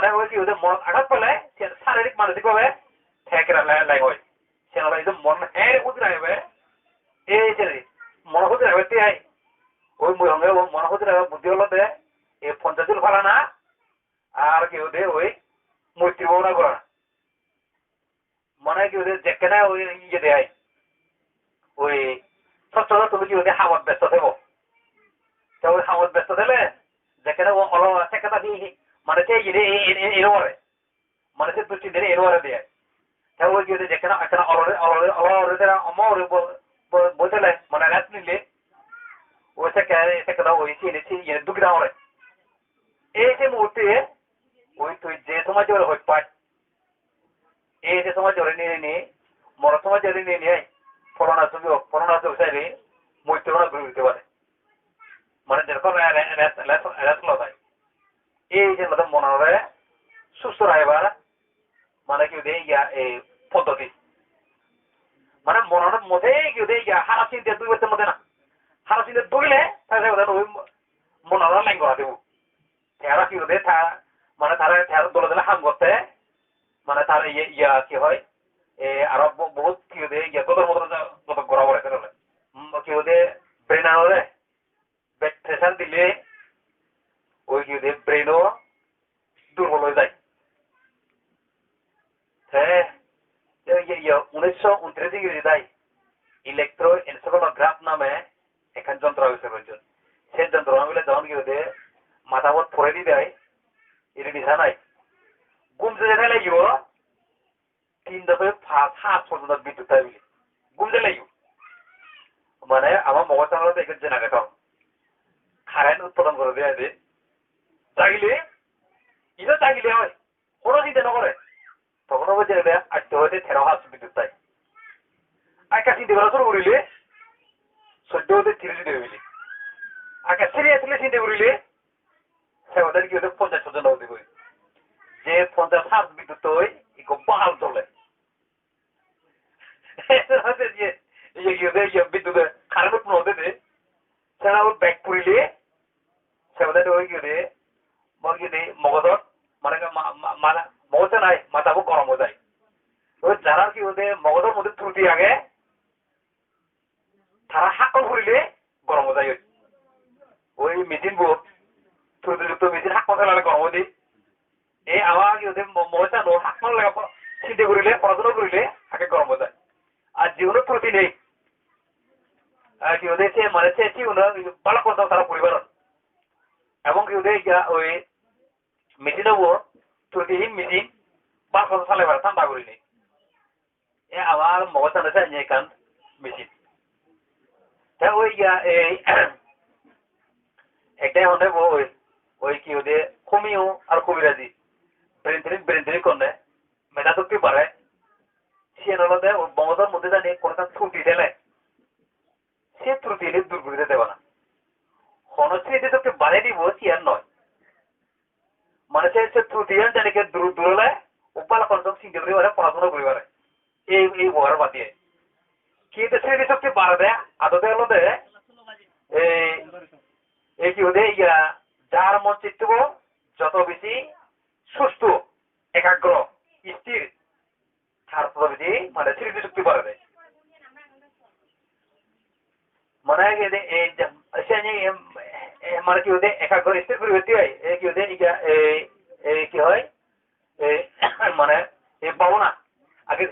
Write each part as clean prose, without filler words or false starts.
মানে ওই কি ওদের মন আঘাত পেলে শারীরিক মানসিকভাবে ঠেকেরা লাই হয় সে এই মন হ্যাঁ বুঝতে রাখবে এই যে মনে হতে রাখবে তাই ওই সঙ্গে মনে হতে রাখবে বুদ্ধি হলো দে এই পঞ্চায়েত ফালা না আর কি ওদের ওই মৈত্রী ভাবনা করা না মনে হয় কি ওদের যেখানে ওই ইয়ে দেয় ওই স্বচ্ছতা তুমি কি ওদের হাওয়াত ব্যস্ত থাকবো তা ওই হাওয়াত ব্যস্ত থাকলে যেখানে ও অল সেখানে মানে সে এরোয়ারে মানে সে দুটি দিনে এরোয়ারে দেয় তা ওই কি ওদের যেখানে এখানে অলরেদের আমার বোঝালে মানে রেস্ট নিলে ওই সেখানে ওই ইয়ে দুঃখ না ওরে এই যে মুহূর্তে ওই তুই যে সময় জোরে হয়ে পায় এই যে সময় জোরে নিয়ে নিয়ে মর সময় জোরে নিয়ে নিয়ে ফলনা চোখ চাইলে মৈত্রণা ঘুরে দিতে পারে মানে যেরকম রেস্ট লগায় এই যে মনে সুস্থ রাখবার মানে কি ইয়া এই পদ্ধতি মানে মনের মধ্যে কি হারা চিন্তা দুই বছরের মধ্যে না হারা চিন্তা দুইলে তাহলে ওই মনের লাইন করা দেবো তারা কি ওদের মানে তারা দলে দলে হাম করতে মানে তার ইয়া কি হয় আরো বহুত কি ওদের ইয়া তোদের মতো যত গড়া বলে কি ওদের ব্রেন আনলে প্রেশার দিলে ওই কি ওদের ব্রেনও দুর্বল হয়ে যায় হ্যাঁ 1929 তাই ইলেকট্রো এনসেফালোগ্রাফ নামে এখান যন্ত্র আবিষ্কার করেছেন সেই যন্ত্রগুলো যখন কি ওদের মাথা পথ পরে দিয়ে দেয় এটা নিশা নাই ঘুমতে যেতে লাগিব 3.5 পর্যন্ত বিদ্যুৎ থাকবে ঘুমতে লাগিব মানে আমার মোবাইল চালাতে এখানে জেনা গেতাম কারেন্ট উৎপাদন করে দেয় জাগিলে এটা জাগিলে হয় কোনো চিন্তা নকরে তখন হবে যে আজকে হয়তো 13 বিদ্যুৎ তাই আঁকা চিন্তা করা শুরু করিলে 14 হতে 30 দিতে হইলে আঁকা সিরিয়াসলি চিন্তা করিলে সে ওদের কি ওদের 50 পর্যন্ত হতে করি যে 50 বিদ্যুৎ হয় এগুলো বাল চলে যে বিদ্যুৎ কারেন্ট উৎপন্ন হতে দে সেটা ওর ব্যাগ পুরিলে সে ওদের ওই গিয়ে মগজত মানে মগজে নাই মাথাও গরম হয়ে যায় ওই যারা কি ওদের মগজের মধ্যে ত্রুটি আগে তারা হাকল ফুরিলে গরম হয়ে যায় ওই মেশিন বোর্ড ত্রুটিযুক্ত মেশিন হাক ফেলালে গরম হয়ে দিই এই আমার কি ওদের মগজটা নো হাকল লাগা চিন্তা করিলে পড়াশোনা করিলে আগে গরম হয়ে যায় আর জীবনের ত্রুটি নেই কি ওদের সে মানে সে কি ভালো কথা তারা পরিবার এবং কি ওদের ওই মেশিন হবো ত্রুটিহীন মেশিন 5 বছর চালাইবার ঠান্ডা করি নেই আমার মগজ টানেছে এখান মেশিন তা ওই এই একটাই হলে ওই কি ওদের কমিও আর কবিরাজি ব্রেন করলে মেধা শক্তি বাড়ে সে নলদে ওই মগজের মধ্যে জানি কোনটা ত্রুটি দিলে সে ত্রুটি দূর করে দেবে না হনস্মৃতি শক্তি বাড়িয়ে দিব সে আর নয় মানে সে ত্রুটি জানি দূর হলে উপাল পঞ্চম চিন্তা করি পড়াশোনা করি পারে এই বহার বাদ দিয়ে কিন্তু স্মৃতি শক্তি বাড়া দেয় আদতে হলো দে এই কি ওদের যার মন চিত্ত যত বেশি সুস্থ একাগ্র স্থির তার তত বেশি মানে স্মৃতি শক্তি বাড়া দেয় মানে মানে কি ওদের একাগ্র স্থির পরিবর্তী হয় কি ওদের কি হয় মানে এই ভাবনা আগে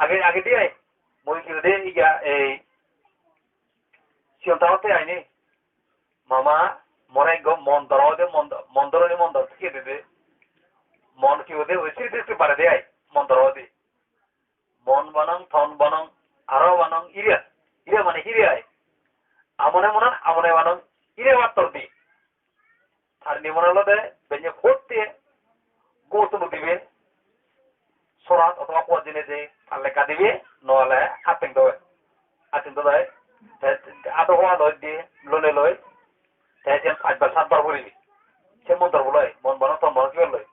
আগে আগে দিয়ে মই কি ওদের এই সিয়ন্তাতে আইনি মামা মনে মন ধরাও দে মন ধরনি মন ধর থেকে দেবে মন কি ওদের ওই স্মৃতি বাড়া দেয় মন ধরাও দে মন বানং থন বানং আরো বানং ইরিয়া মানে হিরিয়ায় আমনে বানং ইরে বাত্তর দি আর নিমন হলো দে বেঞ্জে ফুটতে গোতন দিবে সরাত অথবা কোয়া দিনে যে আর লেখা দিবে নহলে হাতিং দেয় আদো হওয়া লয় দিয়ে ললে লয় তাই 5বার 7বার পড়িবি সে মন ধরবো লয় মন বানো তন বানো কি লয়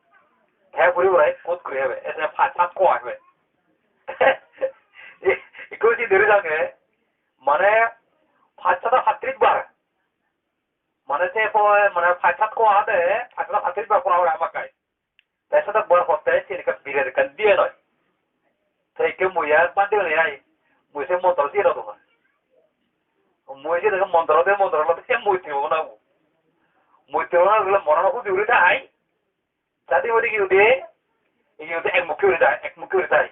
হ্যাঁ পড়িব রায় কোত করে হবে এসে 5 কোয়া হবে ইকুইটি ধরে যাবে মানে 5 বার মানে সে মানে 5 কোয়া হাতে 5 বার পড়া হবে আমাকে cần bia rồi thầy kêu mùi ban tiêu này này mùi xem món tàu gì đâu thôi mùi gì đó món tàu là xem mùi tiêu nào mùi tiêu nó là món nó cũng tiêu đấy jate body kêu thế em một kêu đấy